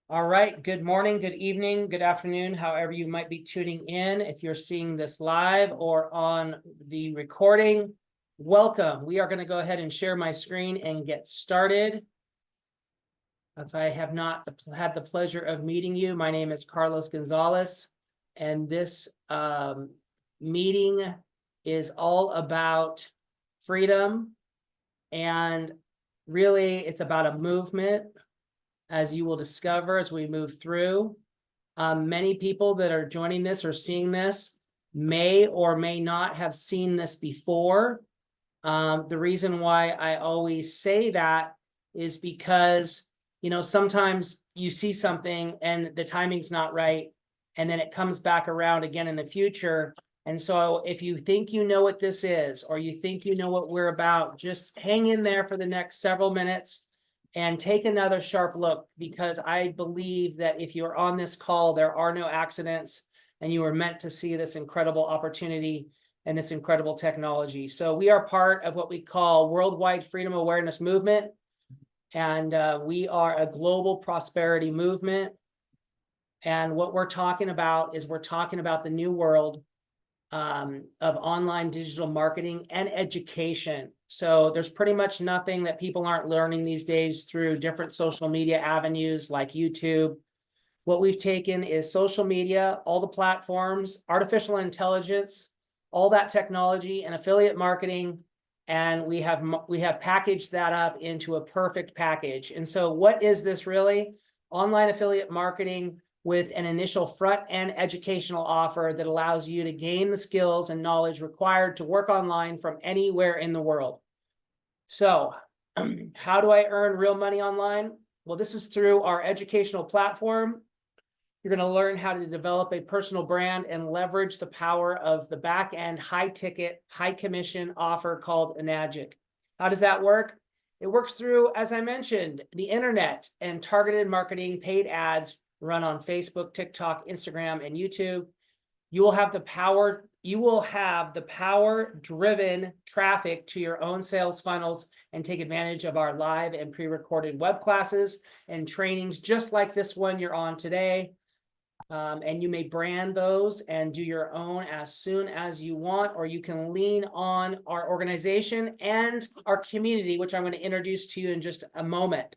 All right, good morning, good evening, good afternoon, however you might be tuning in. If you're seeing this live or on the recording, welcome. We are going to go ahead and share my screen and get started. If I have not had the pleasure of meeting you, my name is Carlos Gonzalez, and this meeting is all about freedom, and really it's about a movement, as you will discover as we move through. Many people that are joining this or seeing this may or may not have seen this before. The reason why I always say that is because, sometimes you see something and the timing's not right, and then it comes back around again in the future. And so if you think you know what this is, or you think you know what we're about, just hang in there for the next several minutes and take another sharp look, because I believe that if you're on this call, there are no accidents, and you are meant to see this incredible opportunity and this incredible technology. So we are part of what we call Worldwide Freedom Awareness Movement, and we are a global prosperity movement. And what we're talking about is we're talking about the new world of online digital marketing and education. So there's pretty much nothing that people aren't learning these days through different social media avenues like YouTube. What we've taken is social media, all the platforms, artificial intelligence, all that technology and affiliate marketing, and we have packaged that up into a perfect package. And so what is this really? Online affiliate marketing with an initial front-end educational offer that allows you to gain the skills and knowledge required to work online from anywhere in the world. So how do I earn real money online? Well, this is through our educational platform. You're going to learn how to develop a personal brand and leverage the power of the back-end high-ticket, high-commission offer called Enagic. How does that work? It works through, as I mentioned, the internet and targeted marketing, paid ads run on Facebook, TikTok, Instagram, and YouTube. You will have the power-driven traffic to your own sales funnels and take advantage of our live and pre-recorded web classes and trainings just like this one you're on today. And you may brand those and do your own as soon as you want, or you can lean on our organization and our community, which I'm going to introduce to you in just a moment.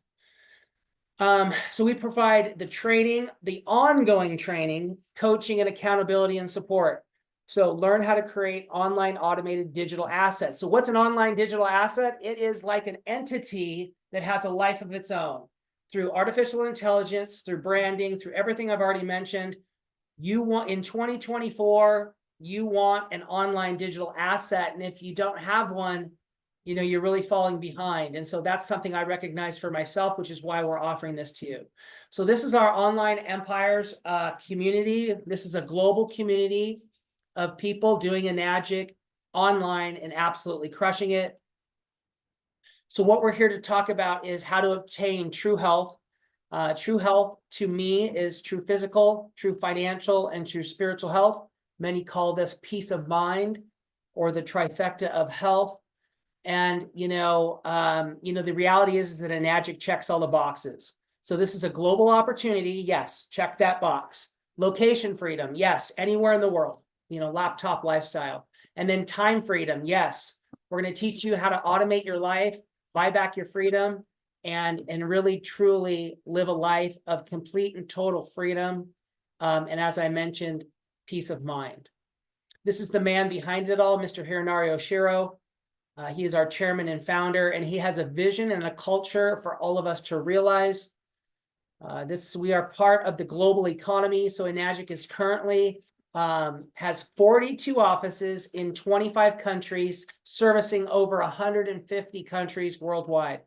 So we provide the training, the ongoing training, coaching, and accountability and support. So learn how to create online automated digital assets. So what's an online digital asset? It is like an entity that has a life of its own. Through artificial intelligence, through branding, through everything I've already mentioned, you want in 2024, you want an online digital asset. And if you don't have one, you're really falling behind. And so that's something I recognize for myself, which is why we're offering this to you. So this is our Online Empires community. This is a global community of people doing Enagic online and absolutely crushing it. So what we're here to talk about is how to obtain true health. True health to me is true physical, true financial, and true spiritual health. Many call this peace of mind, or the trifecta of health. And, the reality is that Enagic checks all the boxes. So this is a global opportunity. Yes, check that box. Location freedom. Yes, anywhere in the world, laptop lifestyle. And then time freedom. Yes, we're going to teach you how to automate your life, buy back your freedom, and really, truly live a life of complete and total freedom. And as I mentioned, peace of mind. This is the man behind it all, Mr. Hironari Oshiro. He is our chairman and founder, and he has a vision and a culture for all of us to realize. We are part of the global economy. So Enagic is currently has 42 offices in 25 countries, servicing over 150 countries worldwide.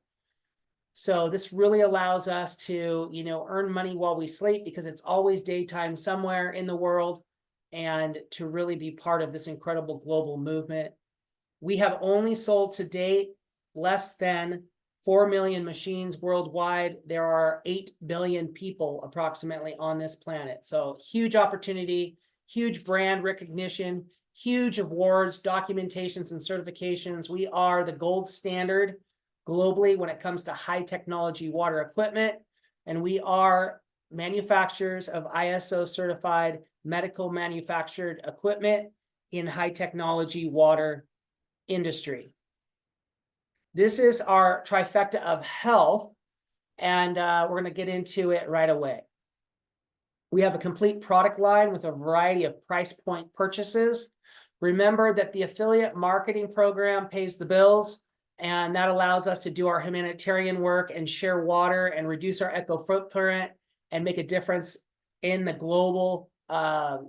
So this really allows us to, earn money while we sleep, because it's always daytime somewhere in the world, and to really be part of this incredible global movement. We have only sold to date less than 4 million machines worldwide. There are 8 billion people approximately on this planet. So huge opportunity, huge brand recognition, huge awards, documentations, and certifications. We are the gold standard globally when it comes to high technology water equipment. And we are manufacturers of ISO certified medical manufactured equipment in high technology water industry. This is our trifecta of health, and we're going to get into it right away. We have a complete product line with a variety of price point purchases. Remember that the affiliate marketing program pays the bills, and that allows us to do our humanitarian work and share water and reduce our eco footprint and make a difference in the global, not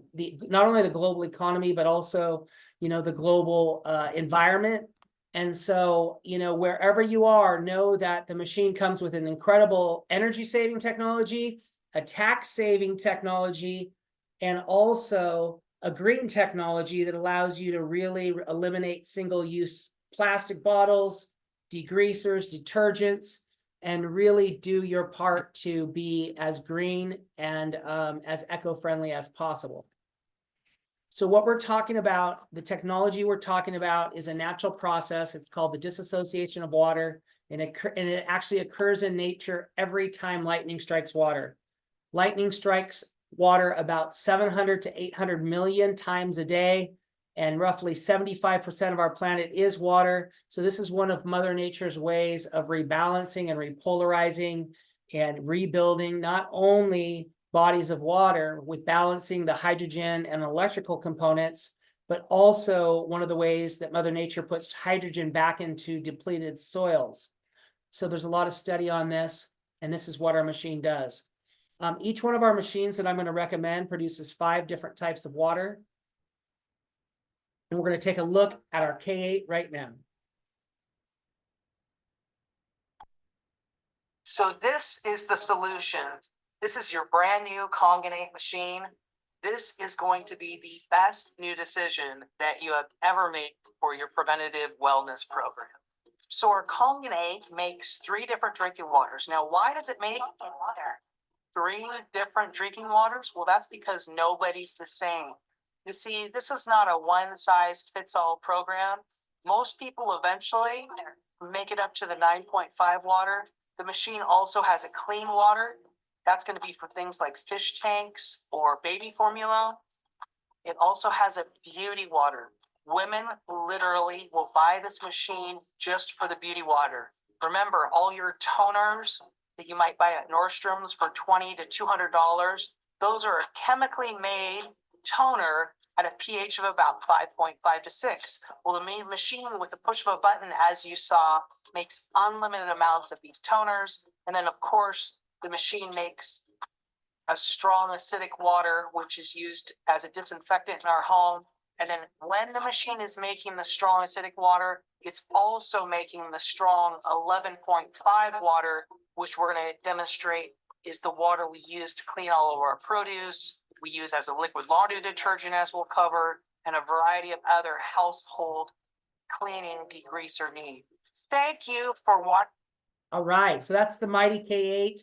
only the global economy, but also, the global environment. And so, wherever you are, know that the machine comes with an incredible energy saving technology, a tax saving technology, and also a green technology that allows you to really eliminate single-use plastic bottles, degreasers, detergents, and really do your part to be as green and as eco-friendly as possible. So what we're talking about, the technology we're talking about, is a natural process. It's called the dissociation of water, and it actually occurs in nature every time lightning strikes water. Lightning strikes water about 700 to 800 million times a day, and roughly 75% of our planet is water. So this is one of Mother Nature's ways of rebalancing and repolarizing and rebuilding not only bodies of water with balancing the hydrogen and electrical components, but also one of the ways that Mother Nature puts hydrogen back into depleted soils. So there's a lot of study on this, and this is what our machine does. Each one of our machines that I'm going to recommend produces 5 different types of water. And we're going to take a look at our K8 right now. So this is the solution. This is your brand new Kangen8 machine. This is going to be the best new decision that you have ever made for your preventative wellness program. So our Kangen8 makes 3 different drinking waters. Now, why does it make 3 different drinking waters? Well, that's because nobody's the same. You see, this is not a one-size-fits-all program. Most people eventually make it up to the 9.5 water. The machine also has a clean water. That's going to be for things like fish tanks or baby formula. It also has a beauty water. Women literally will buy this machine just for the beauty water. Remember, all your toners that you might buy at Nordstrom's for $20 to $200, those are a chemically made toner at a pH of about 5.5 to 6. Well, the machine, with the push of a button, as you saw, makes unlimited amounts of these toners. And then, of course, the machine makes a strong acidic water, which is used as a disinfectant in our home. And then when the machine is making the strong acidic water, it's also making the strong 11.5 water, which we're going to demonstrate is the water we use to clean all of our produce. We use as a liquid laundry detergent, as we'll cover, and a variety of other household cleaning degreaser needs. Thank you for watching. All right, so that's the mighty K8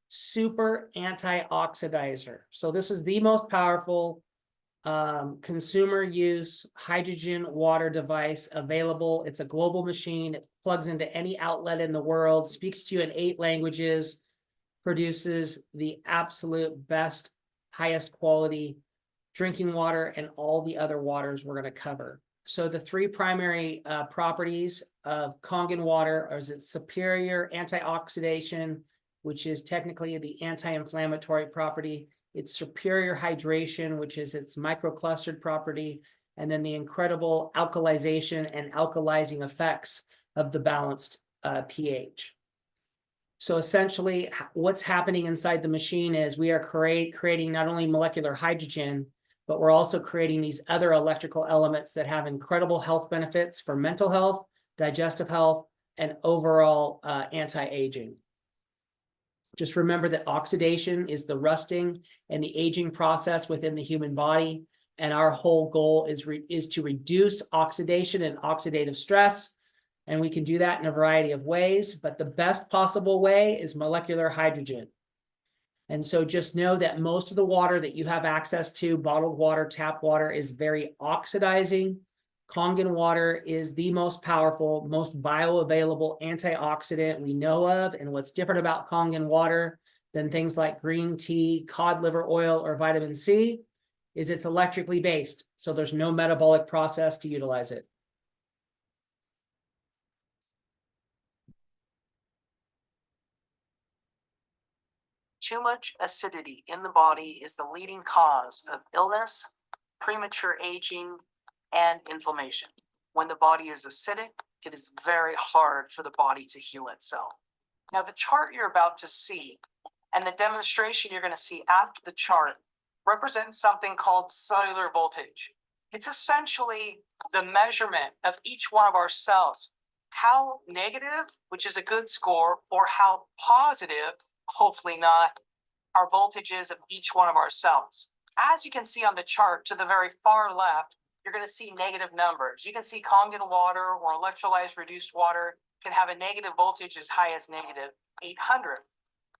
super antioxidizer. So this is the most powerful consumer use hydrogen water device available. It's a global machine. It plugs into any outlet in the world, speaks to you in 8 languages, produces the absolute best, highest quality drinking water and all the other waters we're going to cover. So the 3 primary properties of Kangen water are its superior antioxidation, which is technically the anti-inflammatory property, its superior hydration, which is its microclustered property, and then the incredible alkalization and alkalizing effects of the balanced pH. So essentially, what's happening inside the machine is we are creating not only molecular hydrogen, but we're also creating these other electrical elements that have incredible health benefits for mental health, digestive health, and overall anti-aging. Just remember that oxidation is the rusting and the aging process within the human body. And our whole goal is to reduce oxidation and oxidative stress. And we can do that in a variety of ways, but the best possible way is molecular hydrogen. And so just know that most of the water that you have access to, bottled water, tap water, is very oxidizing. Kangen water is the most powerful, most bioavailable antioxidant we know of. And what's different about Kangen water than things like green tea, cod liver oil, or vitamin C is it's electrically based. So there's no metabolic process to utilize it. Too much acidity in the body is the leading cause of illness, premature aging, and inflammation. When the body is acidic, it is very hard for the body to heal itself. Now, the chart you're about to see and the demonstration you're going to see after the chart represents something called cellular voltage. It's essentially the measurement of each one of our cells, how negative, which is a good score, or how positive, hopefully not, our voltages of each one of our cells. As you can see on the chart to the very far left, you're going to see negative numbers. You can see Kangen water or electrolyzed reduced water can have a negative voltage as high as negative 800.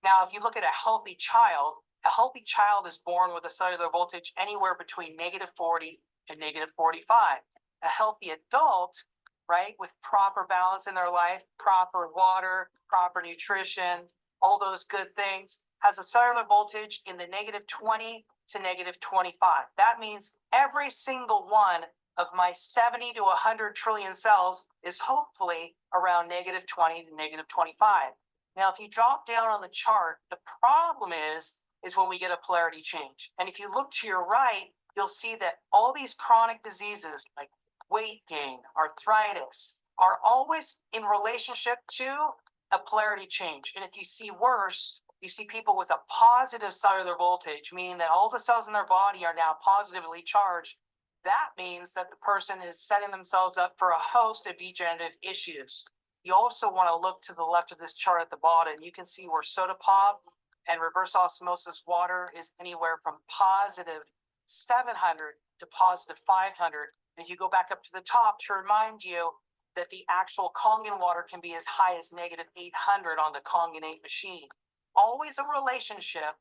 Now, if you look at a healthy child is born with a cellular voltage anywhere between negative 40 and negative 45. A healthy adult, right, with proper balance in their life, proper water, proper nutrition, all those good things, has a cellular voltage in the negative 20 to negative 25. That means every single one of my 70 to 100 trillion cells is hopefully around negative 20 to negative 25. Now, if you drop down on the chart, the problem is when we get a polarity change. And if you look to your right, you'll see that all these chronic diseases like weight gain, arthritis, are always in relationship to a polarity change. And if you see worse, you see people with a positive cellular voltage, meaning that all the cells in their body are now positively charged. That means that the person is setting themselves up for a host of degenerative issues. You also want to look to the left of this chart at the bottom. You can see where soda pop and reverse osmosis water is anywhere from positive 700 to positive 500. And if you go back up to the top to remind you that the actual Kangen water can be as high as negative 800 on the Kangen 8 machine. Always a relationship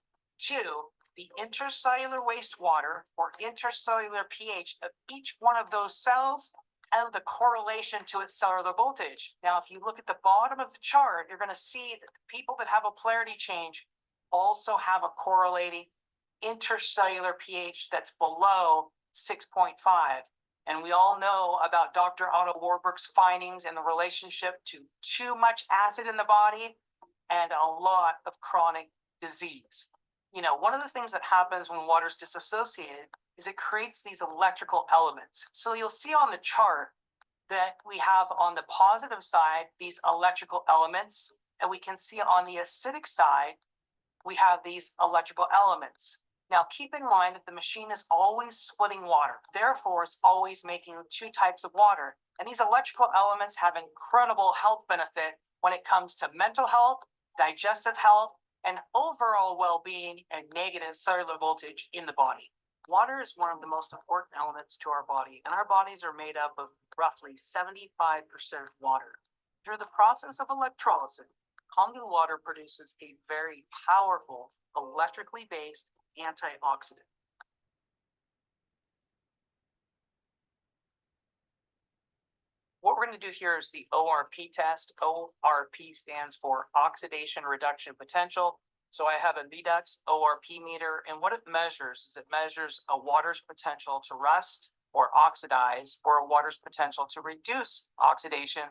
to the intercellular wastewater or intercellular pH of each one of those cells and the correlation to its cellular voltage. Now, if you look at the bottom of the chart, you're going to see that people that have a polarity change also have a correlating intercellular pH that's below 6.5. And we all know about Dr. Otto Warburg's findings in the relationship to too much acid in the body and a lot of chronic disease. You know, one of the things that happens when water is disassociated is it creates these electrical elements. So you'll see on the chart that we have on the positive side these electrical elements, and we can see on the acidic side we have these electrical elements. Now, keep in mind that the machine is always splitting water. Therefore, it's always making two types of water. And these electrical elements have incredible health benefit when it comes to mental health, digestive health, and overall well-being and negative cellular voltage in the body. Water is one of the most important elements to our body, and our bodies are made up of roughly 75% water. Through the process of electrolysis, Kangen water produces a very powerful, electrically based antioxidant. What we're going to do here is the ORP test. ORP stands for oxidation reduction potential. So I have a Vidux ORP meter, and what it measures is it measures a water's potential to rust or oxidize, or a water's potential to reduce oxidation.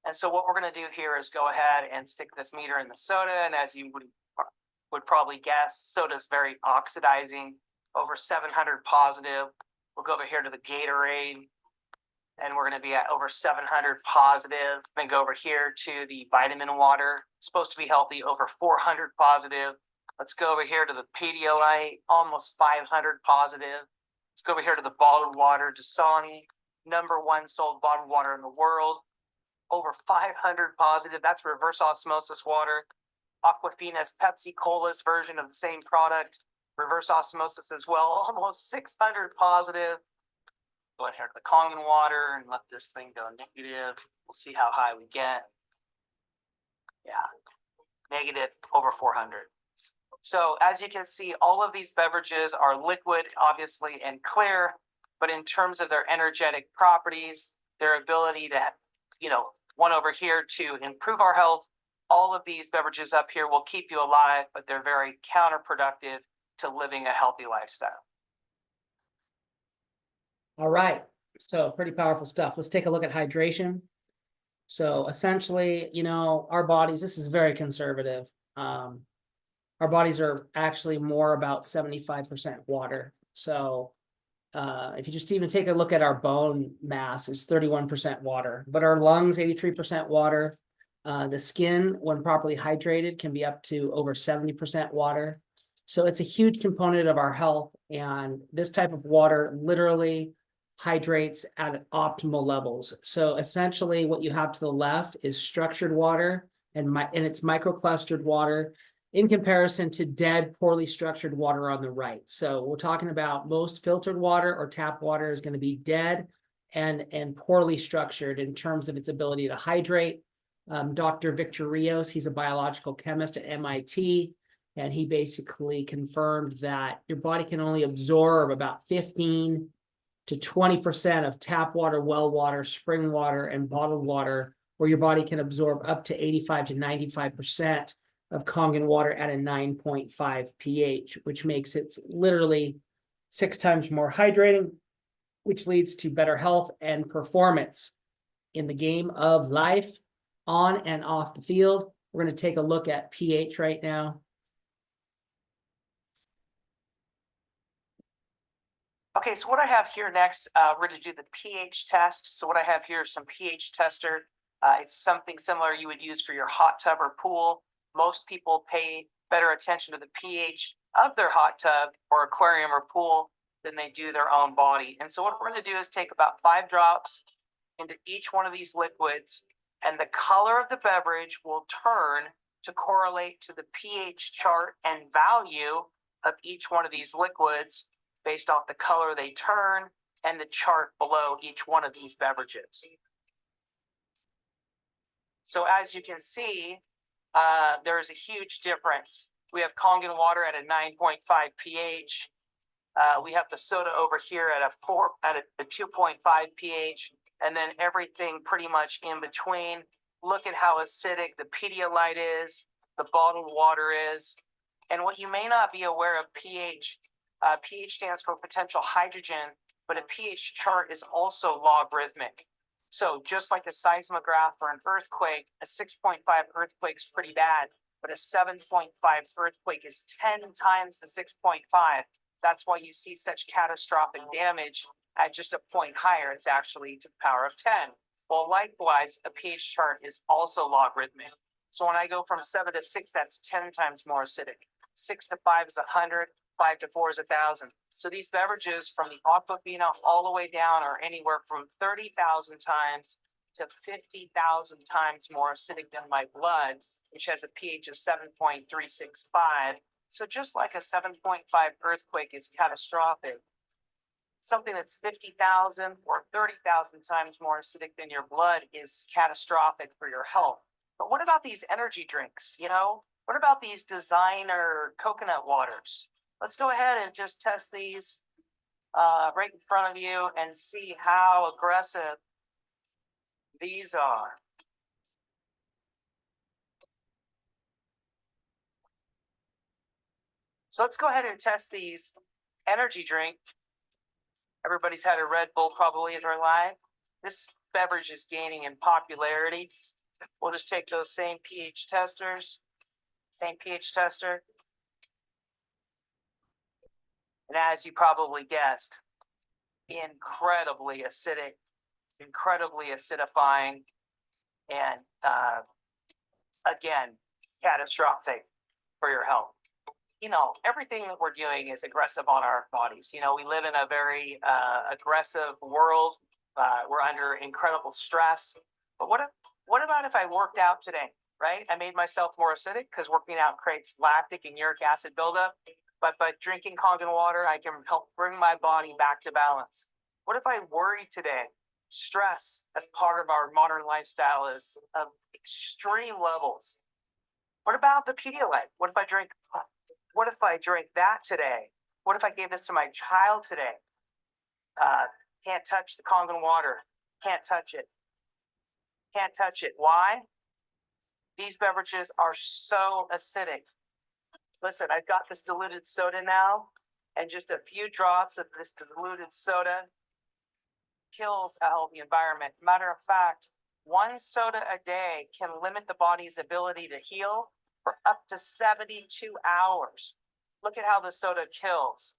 And so what we're going to do here is go ahead and stick this meter in the soda, and as you would probably guess, soda is very oxidizing, over 700 positive. We'll go over here to the Gatorade, and we're going to be at over 700 positive. Then go over here to the vitamin water, it's supposed to be healthy, over 400 positive. Let's go over here to the Pedialyte, almost 500 positive. Let's go over here to the bottled water, Dasani, #1 sold bottled water in the world, over 500 positive. That's reverse osmosis water. Aquafina's Pepsi Cola's version of the same product, reverse osmosis as well, almost 600 positive. Go ahead here to the Kangen water and let this thing go negative. We'll see how high we get. Yeah, negative over 400. So as you can see, all of these beverages are liquid, obviously, and clear, but in terms of their energetic properties, their ability to, one over here to improve our health, all of these beverages up here will keep you alive, but they're very counterproductive to living a healthy lifestyle. All right, so pretty powerful stuff. Let's take a look at hydration. So essentially, you know, our bodies, this is very conservative. Our bodies are actually more about 75% water. So if you just even take a look at our bone mass, is 31% water, but our lungs, 83% water. The skin, when properly hydrated, can be up to over 70% water. So it's a huge component of our health. And this type of water literally hydrates at optimal levels. So essentially what you have to the left is structured water and it's microclustered water in comparison to dead, poorly structured water on the right. So we're talking about most filtered water or tap water is going to be dead and poorly structured in terms of its ability to hydrate. Dr. Victor Rios, he's a biological chemist at MIT, and he basically confirmed that your body can only absorb about 15 to 20% of tap water, well water, spring water, and bottled water, where your body can absorb up to 85 to 95% of Kangen water at a 9.5 pH, which makes it literally 6 times more hydrating, which leads to better health and performance in the game of life, on and off the field. We're going to take a look at pH right now. Okay, so what I have here next, we're going to do the pH test. So what I have here is some pH tester. It's something similar you would use for your hot tub or pool. Most people pay better attention to the pH of their hot tub or aquarium or pool than they do their own body. And so what we're going to do is take about 5 drops into each one of these liquids, and the color of the beverage will turn to correlate to the pH chart and value of each one of these liquids based off the color they turn and the chart below each one of these beverages. So as you can see, there's a huge difference. We have Kangen water at a 9.5 pH. We have the soda over here at a 2.5 pH, and then everything pretty much in between. Look at how acidic the Pedialyte is, the bottled water is. And what you may not be aware of pH, pH stands for potential hydrogen, but a pH chart is also logarithmic. So just like a seismograph or an earthquake, a 6.5 earthquake is pretty bad, but a 7.5 earthquake is 10 times the 6.5. That's why you see such catastrophic damage at just a point higher. It's actually to the power of 10. Well, likewise, a pH chart is also logarithmic. So when I go from 7 to 6, that's 10 times more acidic. 6 to 5 is 100, 5 to 4 is 1,000. So these beverages from the Aquafina all the way down are anywhere from 30,000 times to 50,000 times more acidic than my blood, which has a pH of 7.365. So just like a 7.5 earthquake is catastrophic, something that's 50,000 or 30,000 times more acidic than your blood is catastrophic for your health. But what about these energy drinks? You know, what about these designer coconut waters? Let's go ahead and just test these right in front of you and see how aggressive these are. So let's go ahead and test these energy drink. Everybody's had a Red Bull probably in their life. This beverage is gaining in popularity. We'll just take those same pH testers, same pH tester. And as you probably guessed, incredibly acidic, incredibly acidifying, and again, catastrophic for your health. You know, everything that we're doing is aggressive on our bodies. You know, we live in a very aggressive world. We're under incredible stress. But what about if I worked out today, right? I made myself more acidic because working out creates lactic and uric acid buildup. But by drinking Kangen water, I can help bring my body back to balance. What if I worry today? Stress as part of our modern lifestyle is of extreme levels. What about the Pedialyte? What if I drink that today? What if I gave this to my child today? Can't touch the Kangen water. Can't touch it. Can't touch it. Why? These beverages are so acidic. Listen, I've got this diluted soda now, and just a few drops of this diluted soda kills a healthy environment. Matter of fact, one soda a day can limit the body's ability to heal for up to 72 hours. Look at how the soda kills.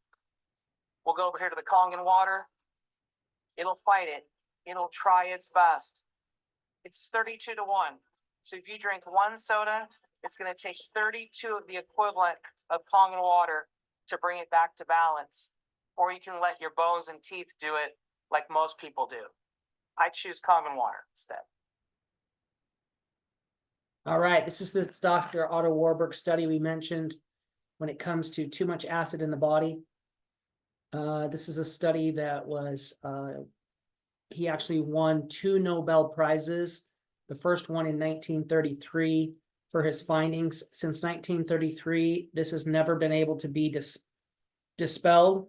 We'll go over here to the Kangen water. It'll fight it. It'll try its best. It's 32 to 1. So if you drink one soda, it's going to take 32 of the equivalent of Kangen water to bring it back to balance. Or you can let your bones and teeth do it like most people do. I choose Kangen water instead. All right, this is this Dr. Otto Warburg study we mentioned when it comes to too much acid in the body. This is a study that was, he actually won 2 Nobel Prizes. The first one in 1933 for his findings. Since 1933, this has never been able to be dispelled,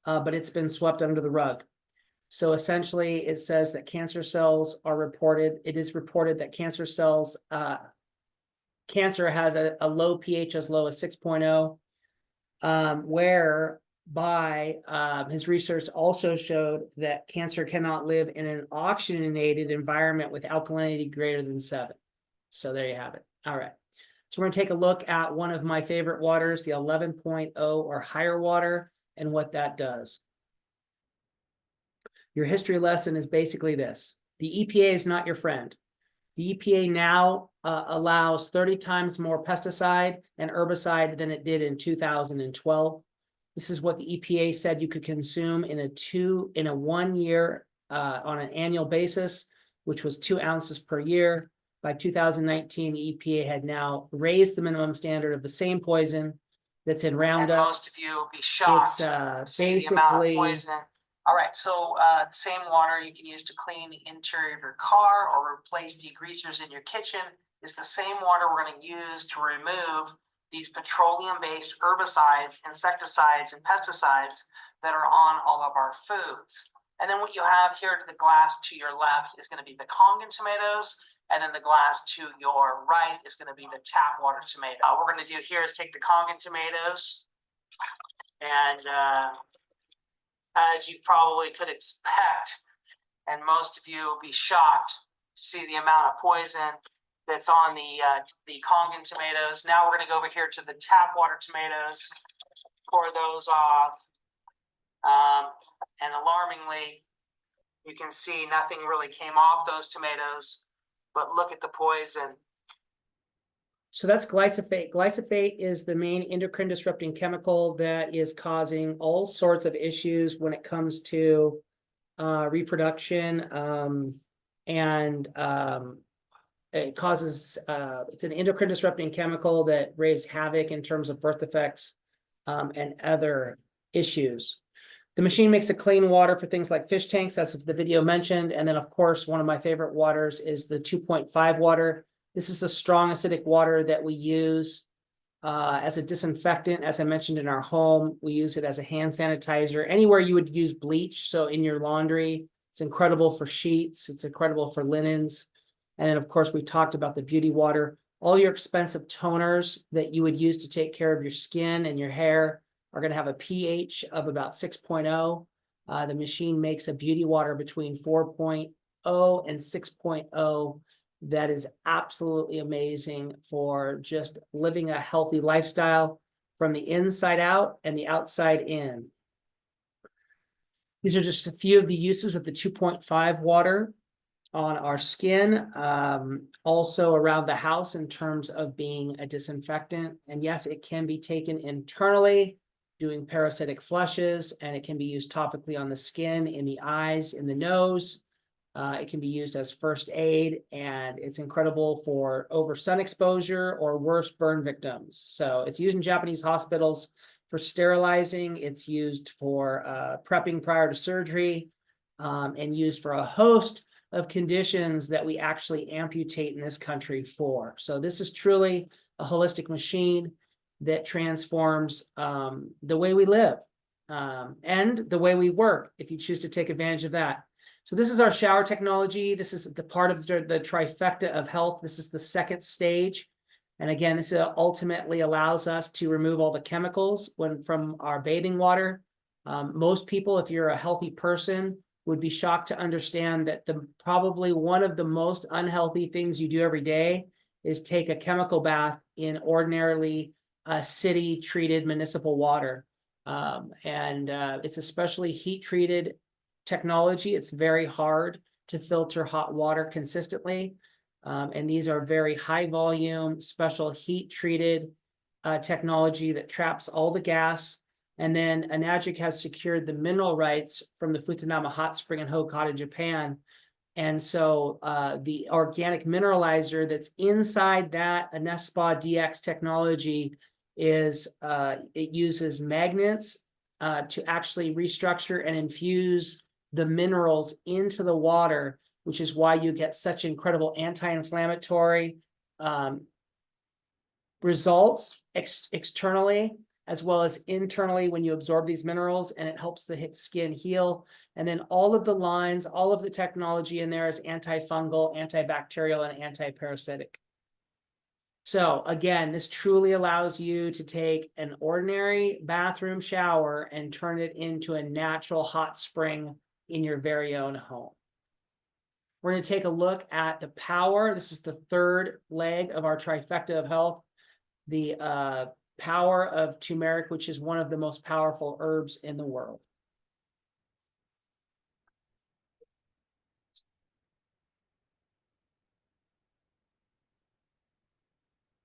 but it's been swept under the rug. So essentially, it says that cancer cells are reported. It is reported that cancer cells, cancer has a low pH as low as 6.0, whereby his research also showed that cancer cannot live in an oxygenated environment with alkalinity greater than 7. So there you have it. All right. So we're going to take a look at one of my favorite waters, the 11.0 or higher water, and what that does. Your history lesson is basically this. The EPA is not your friend. The EPA now allows 30 times more pesticide and herbicide than it did in 2012. This is what the EPA said you could consume in a 1 year on an annual basis, which was 2 ounces per year. By 2019, the EPA had now raised the minimum standard of the same poison that's in Roundup. And most of you will be shocked It's to see the amount of poison. All right, so same water you can use to clean the interior of your car or replace degreasers in your kitchen is the same water we're going to use to remove these petroleum-based herbicides, insecticides, and pesticides that are on all of our foods. And then what you have here to the glass to your left is going to be the Kangen tomatoes, and then the glass to your right is going to be the tap water tomato. What we're going to do here is take the Kangen tomatoes, and as you probably could expect, and most of you will be shocked to see the amount of poison that's on the Kangen tomatoes. Now we're going to go over here to the tap water tomatoes, pour those off, and alarmingly, you can see nothing really came off those tomatoes, but look at the poison. So that's glyphosate. Glyphosate is the main endocrine disrupting chemical that is causing all sorts of issues when it comes to reproduction, and it causes, it's an endocrine disrupting chemical that wreaks havoc in terms of birth defects and other issues. The machine makes a clean water for things like fish tanks, as the video mentioned. And then, of course, one of my favorite waters is the 2.5 water. This is a strong acidic water that we use as a disinfectant. As I mentioned, in our home, we use it as a hand sanitizer. Anywhere you would use bleach, so in your laundry, it's incredible for sheets. It's incredible for linens. And then, of course, we talked about the beauty water. All your expensive toners that you would use to take care of your skin and your hair are going to have a pH of about 6.0. The machine makes a beauty water between 4.0 and 6.0. That is absolutely amazing for just living a healthy lifestyle from the inside out and the outside in. These are just a few of the uses of the 2.5 water on our skin, also around the house in terms of being a disinfectant. And yes, it can be taken internally, doing parasitic flushes, and it can be used topically on the skin, in the eyes, in the nose. It can be used as first aid, and it's incredible for over sun exposure or worse, burn victims. So it's used in Japanese hospitals for sterilizing. It's used for prepping prior to surgery, and used for a host of conditions that we actually amputate in this country for. So this is truly a holistic machine that transforms the way we live and the way we work, if you choose to take advantage of that. So this is our shower technology. This is the part of the trifecta of health. This is the second stage. And again, this ultimately allows us to remove all the chemicals from our bathing water. Most people, if you're a healthy person, would be shocked to understand that probably one of the most unhealthy things you do every day is take a chemical bath in ordinarily city treated municipal water. It's especially heat treated technology. It's very hard to filter hot water consistently. And these are very high volume, special heat treated technology that traps all the gas. And then Enagic has secured the mineral rights from the Futanama Hot Spring in Hokata, Japan. And so the organic mineralizer that's inside that Anespa DX technology is it uses magnets to actually restructure and infuse the minerals into the water, which is why you get such incredible anti-inflammatory results externally as well as internally when you absorb these minerals, and it helps the skin heal. And then all of the lines, all of the technology in there is antifungal, antibacterial, and antiparasitic. So again, this truly allows you to take an ordinary bathroom shower and turn it into a natural hot spring in your very own home. We're going to take a look at the power. This is the third leg of our trifecta of health. The power of turmeric, which is one of the most powerful herbs in the world.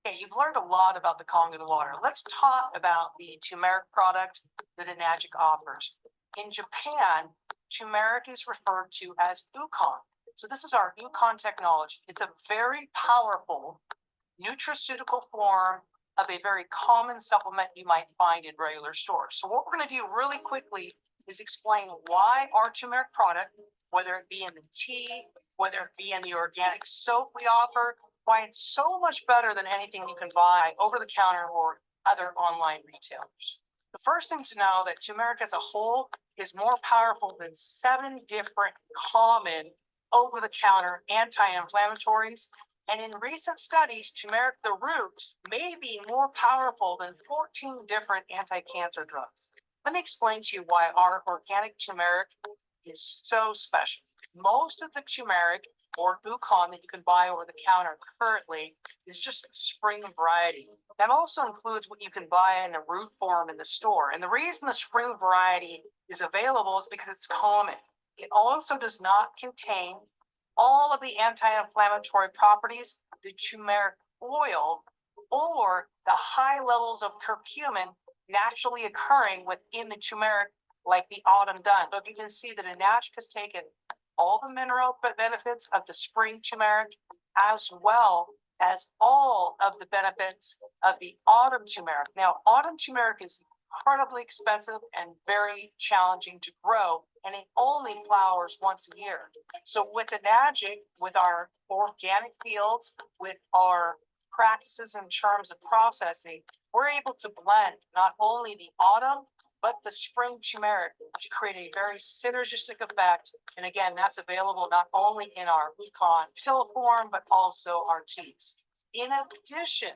Okay, you've learned a lot about the Congo water. Let's talk about the turmeric product that Enagic offers. In Japan, turmeric is referred to as U-Con. So this is our U-Con technology. It's a very powerful nutraceutical form of a very common supplement you might find in regular stores. So what we're going to do really quickly is explain why our turmeric product, whether it be in the tea, whether it be in the organic soap we offer, why it's so much better than anything you can buy over the counter or other online retailers. The first thing to know that turmeric as a whole is more powerful than 7 different common over-the-counter anti-inflammatories. And in recent studies, turmeric, the root, may be more powerful than 14 different anti-cancer drugs. Let me explain to you why our organic turmeric is so special. Most of the turmeric or U-Con that you can buy over the counter currently is just the spring variety. That also includes what you can buy in a root form in the store. And the reason the spring variety is available is because it's common. It also does not contain all of the anti-inflammatory properties, the turmeric oil, or the high levels of curcumin naturally occurring within the turmeric, like the autumn dun. But you can see that Enagic has taken all the mineral benefits of the spring turmeric, as well as all of the benefits of the autumn turmeric. Now, autumn turmeric is incredibly expensive and very challenging to grow, and it only flowers once a year. So with Enagic, with our organic fields, with our practices in terms of processing, we're able to blend not only the autumn, but the spring turmeric to create a very synergistic effect. And again, that's available not only in our U-Con pill form, but also our teas. In addition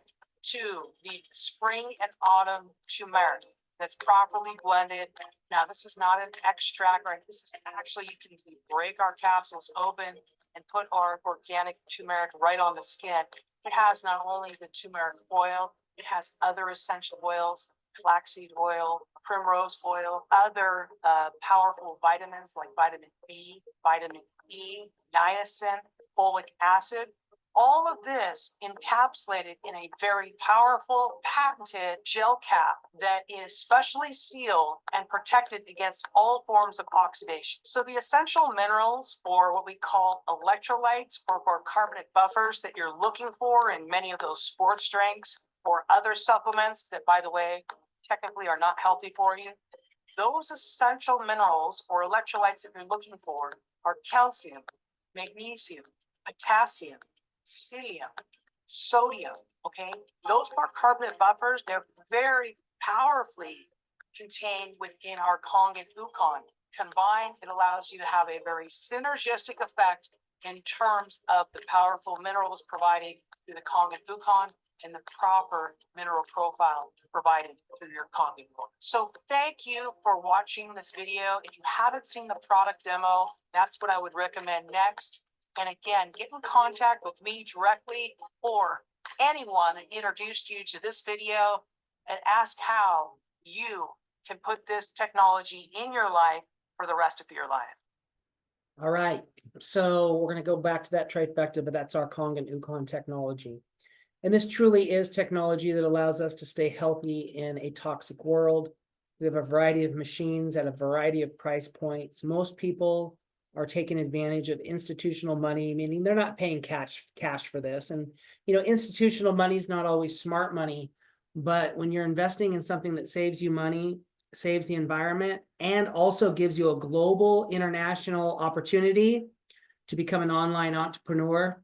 to the spring and autumn turmeric that's properly blended. Now, this is not an extract, right? This is actually, you can break our capsules open and put our organic turmeric right on the skin. It has not only the turmeric oil, it has other essential oils, flaxseed oil, primrose oil, other powerful vitamins like vitamin B, vitamin E, niacin, folic acid. All of this encapsulated in a very powerful patented gel cap that is specially sealed and protected against all forms of oxidation. So the essential minerals, or what we call electrolytes or carbonate buffers that you're looking for in many of those sports drinks or other supplements that, by the way, technically are not healthy for you, those essential minerals or electrolytes that you're looking for are calcium, magnesium, potassium, psyllium, sodium, okay? Those bicarbonate buffers, they're very powerfully contained within our Kong and U-Con. combined, it allows you to have a very synergistic effect in terms of the powerful minerals provided through the Kangen Fukan and the proper mineral profile provided through your Kangen water. So thank you for watching this video. If you haven't seen the product demo, that's what I would recommend next. And again, get in contact with me directly or anyone that introduced you to this video and ask how you can put this technology in your life for the rest of your life. All right, so we're going to go back to that trifecta, but that's our Kangen Ukon technology. And this truly is technology that allows us to stay healthy in a toxic world. We have a variety of machines at a variety of price points. Most people are taking advantage of institutional money, meaning they're not paying cash for this. And, you know, institutional money is not always smart money, but when you're investing in something that saves you money, saves the environment, and also gives you a global international opportunity to become an online entrepreneur,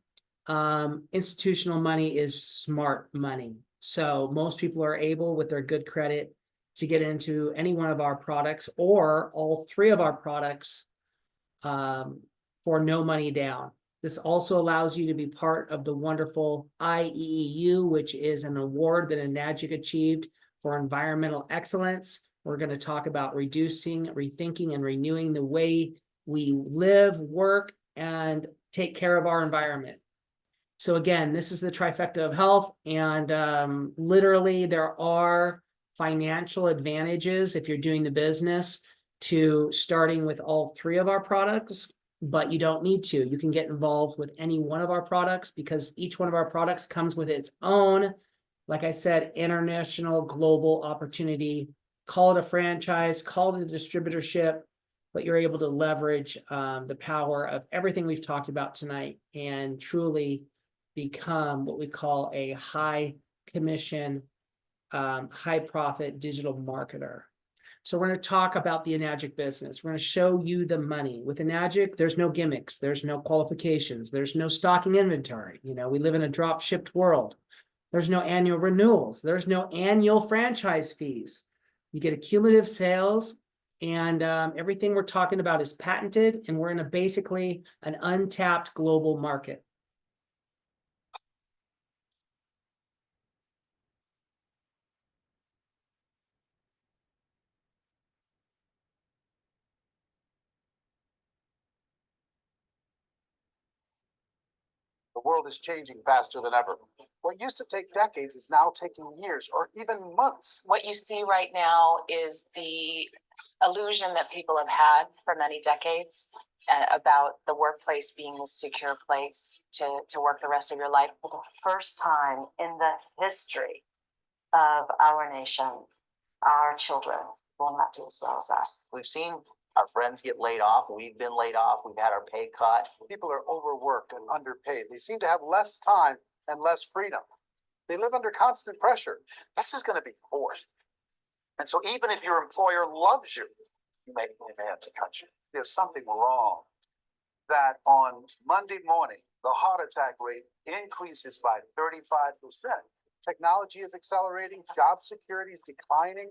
institutional money is smart money. So most people are able, with their good credit, to get into any one of our products or all three of our products for no money down. This also allows you to be part of the wonderful IEEU, which is an award that Enagic achieved for environmental excellence. We're going to talk about reducing, rethinking, and renewing the way we live, work, and take care of our environment. So again, this is the trifecta of health, and literally there are financial advantages if you're doing the business to starting with all three of our products, but you don't need to. You can get involved with any one of our products because each one of our products comes with its own, like I said, international global opportunity. Call it a franchise, call it a distributorship, but you're able to leverage the power of everything we've talked about tonight and truly become what we call a high commission, high profit digital marketer. So we're going to talk about the Enagic business. We're going to show you the money. With Enagic, there's no gimmicks, there's no qualifications, there's no stocking inventory. You know, we live in a drop shipped world. There's no annual renewals. There's no annual franchise fees. You get accumulative sales, and everything we're talking about is patented, and we're in a basically an untapped global market. The world is changing faster than ever. What used to take decades is now taking years or even months. What you see right now is the illusion that people have had for many decades about the workplace being a secure place to work the rest of your life. For the first time in the history of our nation, our children will not do as well as us. We've seen our friends get laid off. We've been laid off. We've had our pay cut. People are overworked and underpaid. They seem to have less time and less freedom. They live under constant pressure. This is going to be forced. And so even if your employer loves you, you may have to cut you. There's something wrong. That on Monday morning, the heart attack rate increases by 35%. Technology is accelerating, job security is declining.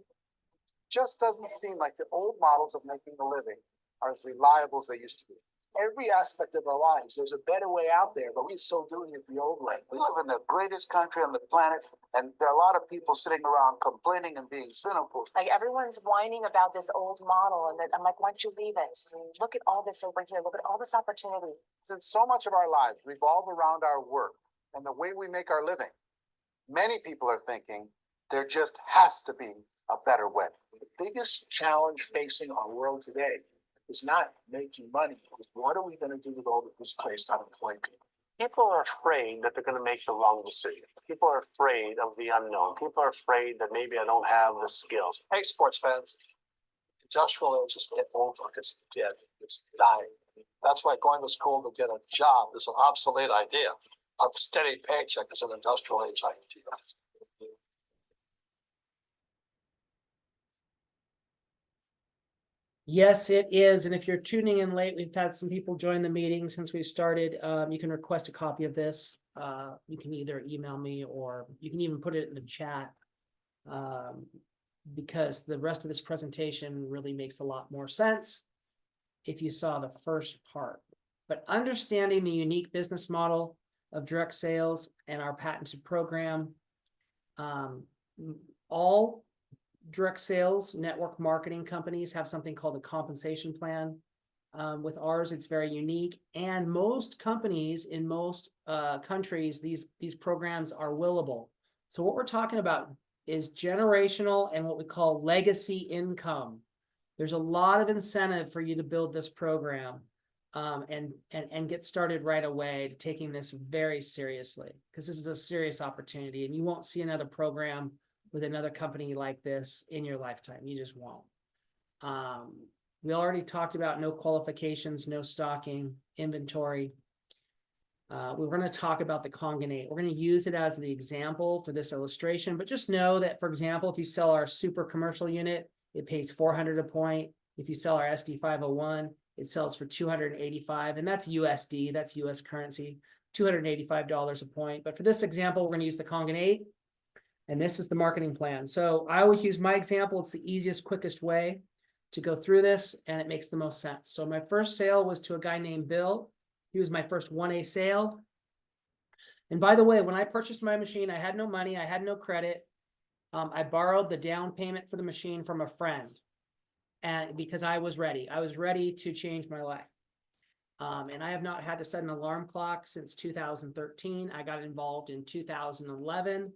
Just doesn't seem like the old models of making a living are as reliable as they used to be. Every aspect of our lives, there's a better way out there, but we're still doing it the old way. We live in the greatest country on the planet, and there are a lot of people sitting around complaining and being cynical. Like everyone's whining about this old model, and I'm like, why don't you leave it? Look at all this over here. Look at all this opportunity. Since so much of our lives revolve around our work and the way we make our living, many people are thinking there just has to be a better way. The biggest challenge facing our world today is not making money. It's what are we going to do with all the displaced unemployed people? People are afraid that they're going to make the wrong decision. People are afraid of the unknown. People are afraid that maybe I don't have the skills. Hey, sports fans, industrial age is getting over. It's dead. It's dying. That's why going to school to get a job is an obsolete idea. A steady paycheck is an industrial age idea. Yes, it is. And if you're tuning in late, we've had some people join the meeting since we started. You can request a copy of this. You can either email me or you can even put it in the chat, because the rest of this presentation really makes a lot more sense. if you saw the first part. But understanding the unique business model of direct sales and our patented program, all direct sales network marketing companies have something called a compensation plan. With ours, it's very unique, and most companies in most countries, these programs are willable. So what we're talking about is generational and what we call legacy income. There's a lot of incentive for you to build this program and get started right away to taking this very seriously, because this is a serious opportunity, and you won't see another program with another company like this in your lifetime. You just won't. We already talked about no qualifications, no stocking, inventory. We're going to talk about the Conganate. We're going to use it as the example for this illustration, but just know that, for example, if you sell our super commercial unit, it pays $400 a point. If you sell our SD501, it sells for $285, and that's USD, that's US currency, $285 a point. But for this example, we're going to use the Conganate, and this is the marketing plan. So I always use my example. It's the easiest, quickest way to go through this, and it makes the most sense. So my first sale was to a guy named Bill. He was my first 1A sale. And by the way, when I purchased my machine, I had no money, I had no credit. I borrowed the down payment for the machine from a friend, and because I was ready to change my life. And I have not had to set an alarm clock since 2013. I got involved in 2011.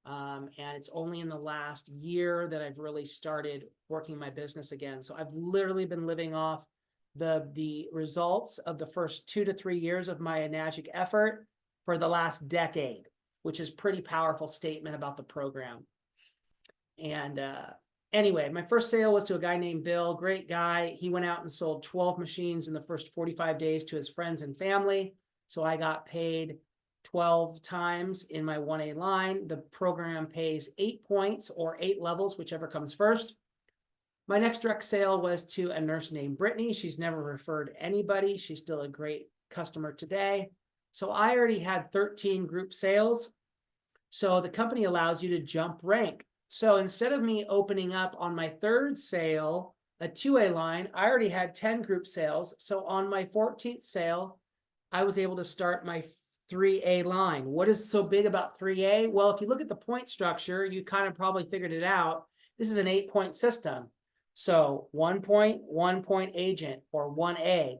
And it's only in the last year that I've really started working my business again. So I've literally been living off the results of the first 2 to 3 years of my Enagic effort for the last decade, which is pretty powerful statement about the program. And anyway, my first sale was to a guy named Bill, great guy. He went out and sold 12 machines in the first 45 days to his friends and family. So I got paid 12 times in my 1A line. The program pays 8 points or 8 levels, whichever comes first. My next direct sale was to a nurse named Brittany. She's never referred anybody. She's still a great customer today. So I already had 13 group sales. So the company allows you to jump rank. So instead of me opening up on my third sale a 2A line, I already had 10 group sales. So on my 14th sale, I was able to start my 3A line. What is so big about 3A? Well, if you look at the point structure, you kind of probably figured it out. This is an 8-point system. So 1 point agent, or 1A.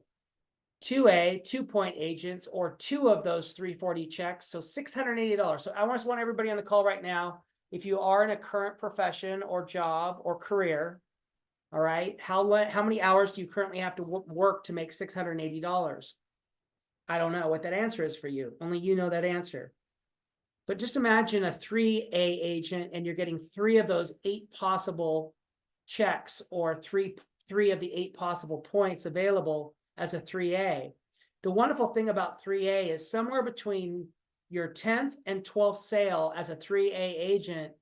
2A, 2-point agents, or 2 of those 340 checks, so $680. So I just want everybody on the call right now, if you are in a current profession or job or career, all right, how many hours do you currently have to work to make $680? I don't know what that answer is for you. Only you know that answer. But just imagine a 3A agent, and you're getting 3 of those 8 possible checks, or three of the 8 possible points available as a 3A. The wonderful thing about 3A is somewhere between your 10th and 12th sale as a 3A agent,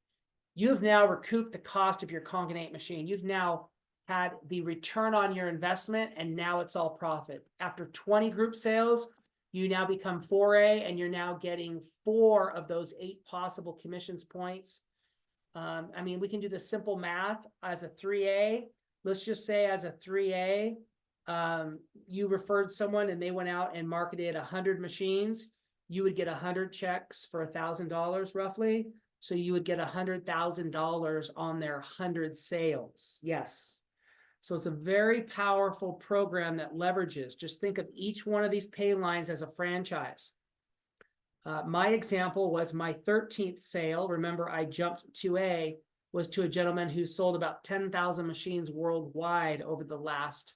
you've now recouped the cost of your Conganate machine. You've now had the return on your investment, and now it's all profit. After 20 group sales, you now become 4A, and you're now getting 4 of those 8 possible commissions points. I mean, we can do the simple math as a 3A. Let's just say as a 3A, you referred someone and they went out and marketed 100 machines. You would get 100 checks for $1,000 roughly. So you would get $100,000 on their 100 sales. Yes. So it's a very powerful program that leverages. Just think of each one of these pay lines as a franchise. My example was my 13th sale. Remember, I jumped to A, was to a gentleman who sold about 10,000 machines worldwide over the last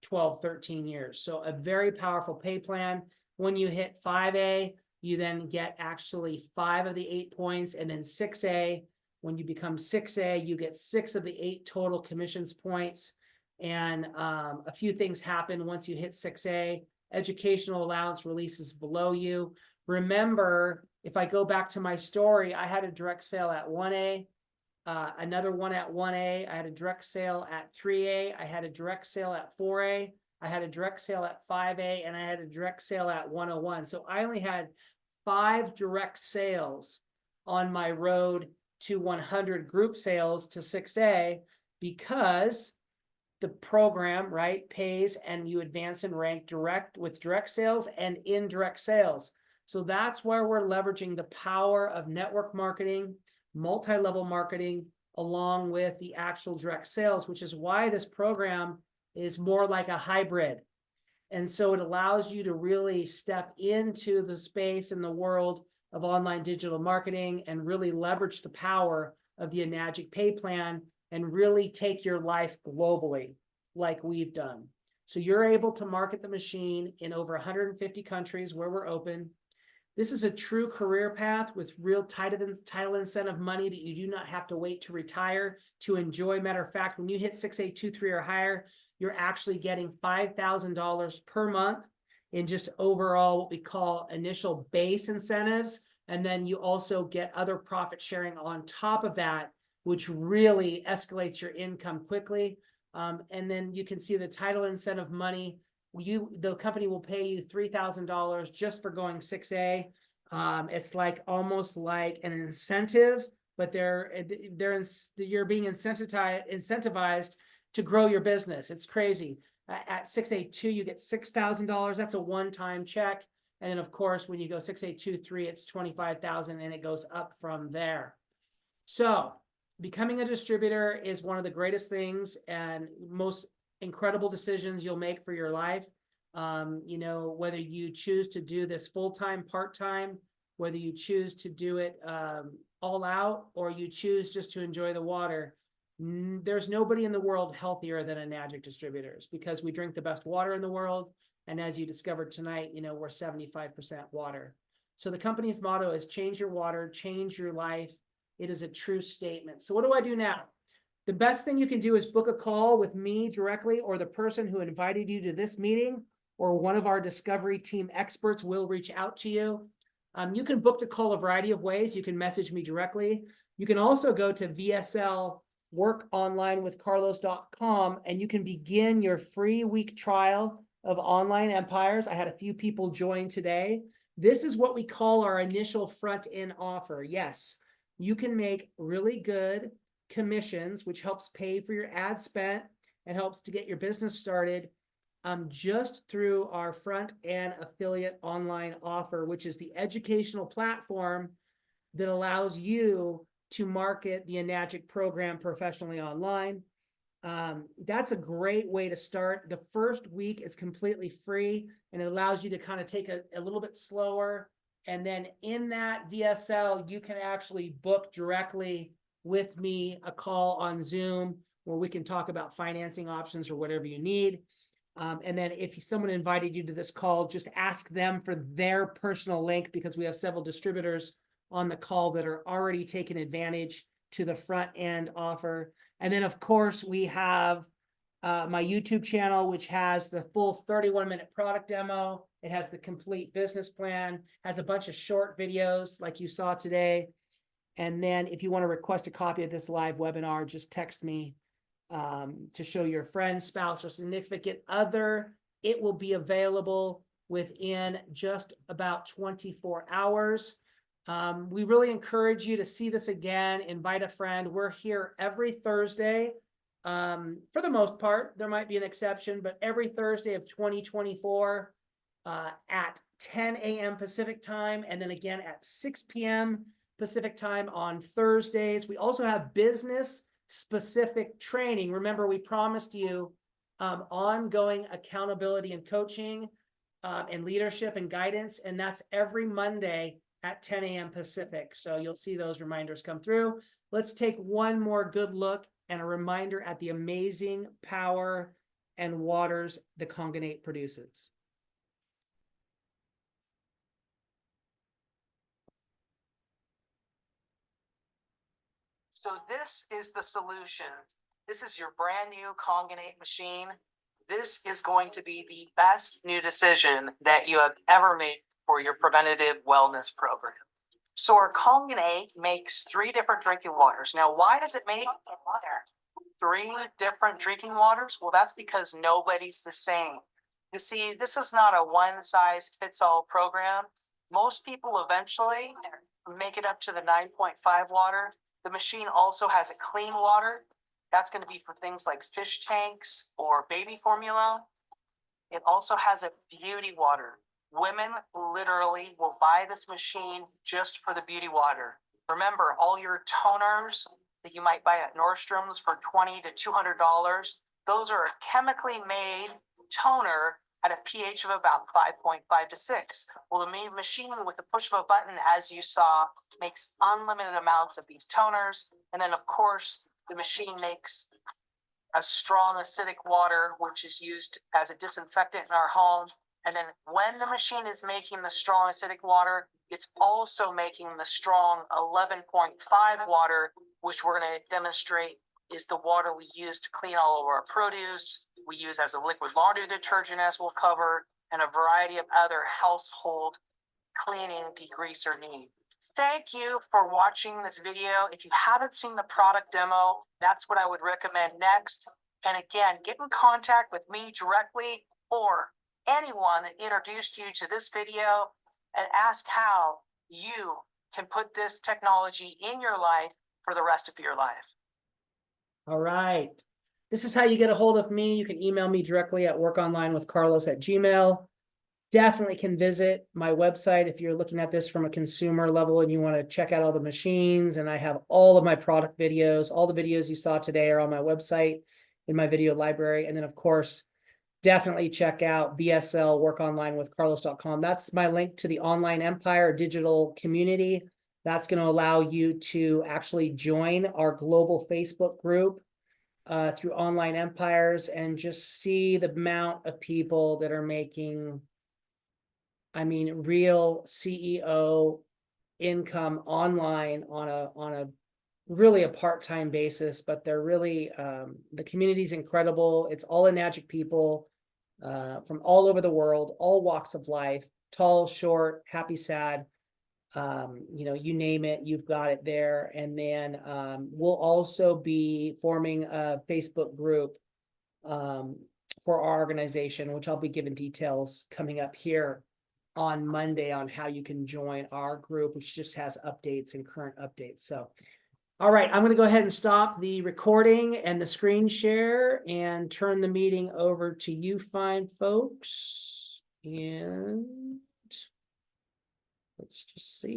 12, 13 years. So a very powerful pay plan. When you hit 5A, you then get actually 5 of the 8 points, and then 6A. When you become 6A, you get 6 of the 8 total commissions points. And a few things happen once you hit 6A. Educational allowance releases below you. Remember, if I go back to my story, I had a direct sale at 1A, another one at 1A. I had a direct sale at 3A. I had a direct sale at 4A. I had a direct sale at 5A, and I had a direct sale at 101. So I only had 5 direct sales on my road to 100 group sales to 6A, because the program, right, pays and you advance in rank direct sales and indirect sales. So that's where we're leveraging the power of network marketing, multi-level marketing, along with the actual direct sales, which is why this program is more like a hybrid. And so it allows you to really step into the space and the world of online digital marketing and really leverage the power of the Enagic pay plan and really take your life globally like we've done. So you're able to market the machine in over 150 countries where we're open. This is a true career path with real title incentive money that you do not have to wait to retire to enjoy. Matter of fact, when you hit 6823 or higher, you're actually getting $5,000 per month in just overall what we call initial base incentives. And then you also get other profit sharing on top of that, which really escalates your income quickly. And then you can see the title incentive money. The company will pay you $3,000 just for going 6A. It's like almost like an incentive, but you're being incentivized to grow your business. It's crazy. At 6A2, you get $6,000. That's a one-time check. And then of course, when you go 6A23, it's 25,000 and it goes up from there. So becoming a distributor is one of the greatest things and most incredible decisions you'll make for your life. You know, whether you choose to do this full-time, part-time, whether you choose to do it all out, or you choose just to enjoy the water, there's nobody in the world healthier than Enagic distributors because we drink the best water in the world. And as you discovered tonight, you know, we're 75% water. So the company's motto is change your water, change your life. It is a true statement. So what do I do now? The best thing you can do is book a call with me directly or the person who invited you to this meeting, or one of our discovery team experts will reach out to you. You can book the call a variety of ways. You can message me directly. You can also go to vslworkonlinewithcarlos.com and you can begin your free week trial of Online Empires. I had a few people join today. This is what we call our initial front-end offer. Yes, you can make really good commissions, which helps pay for your ad spent and helps to get your business started just through our front-end affiliate online offer, which is the educational platform that allows you to market the Enagic program professionally online. That's a great way to start. The first week is completely free and it allows you to kind of take a little bit slower. And then in that VSL, you can actually book directly with me a call on Zoom where we can talk about financing options or whatever you need. And then if someone invited you to this call, just ask them for their personal link because we have several distributors on the call that are already taking advantage to the front end offer. And then of course we have my YouTube channel, which has the full 31-minute product demo. It has the complete business plan, has a bunch of short videos like you saw today. And then if you want to request a copy of this live webinar, just text me to show your friend, spouse, or significant other. It will be available within just about 24 hours. We really encourage you to see this again, invite a friend. We're here every Thursday. For the most part, there might be an exception, but every Thursday of 2024 at 10 a.m. Pacific time, and then again at 6 p.m. Pacific time on Thursdays. We also have business specific training. Remember, we promised you ongoing accountability and coaching and leadership and guidance, and that's every Monday at 10 a.m. Pacific. So you'll see those reminders come through. Let's take one more good look and a reminder at the amazing power and waters the Congonate produces. So this is the solution. This is your brand new Congonate machine. This is going to be the best new decision that you have ever made for your preventative wellness program. So our Congonate makes 3 different drinking waters. Now, why does it make 3 different drinking waters? Well, that's because nobody's the same. You see, this is not a one-size-fits-all program. Most people eventually make it up to the 9.5 water. The machine also has a clean water That's gonna be for things like fish tanks or baby formula. It also has a beauty water. Women literally will buy this machine just for the beauty water. Remember, all your toners that you might buy at Nordstrom's for $20 to $200, those are a chemically made toner at a pH of about 5.5 to 6. Well, the machine with the push of a button, as you saw, makes unlimited amounts of these toners. And then, of course, the machine makes a strong acidic water, which is used as a disinfectant in our home. And then when the machine is making the strong acidic water, it's also making the strong 11.5 water, which we're going to demonstrate is the water we use to clean all of our produce. We use as a liquid laundry detergent, as we'll cover, and a variety of other household cleaning, degreaser needs. Thank you for watching this video. If you haven't seen the product demo, that's what I would recommend next. And again, get in contact with me directly or anyone that introduced you to this video and ask how you can put this technology in your life for the rest of your life. All right. This is how you get a hold of me. You can email me directly at workonlinewithcarlos@gmail.com. Definitely can visit my website if you're looking at this from a consumer level and you want to check out all the machines. And I have all of my product videos. All the videos you saw today are on my website in my video library. And then, of course, definitely check out BSL workonlinewithcarlos.com. That's my link to the Online Empire digital community. That's going to allow you to actually join our global Facebook group through Online Empires and just see the amount of people that are making, I mean, real CEO income online on a really a part-time basis, but they're really, the community's incredible. It's all Enagic people from all over the world, all walks of life, tall, short, happy, sad, you name it, you've got it there. And then we'll also be forming a Facebook group for our organization, which I'll be giving details coming up here on Monday on how you can join our group, which just has updates and current updates. So, all right, I'm going to go ahead and stop the recording and the screen share and turn the meeting over to you fine folks. And let's just see.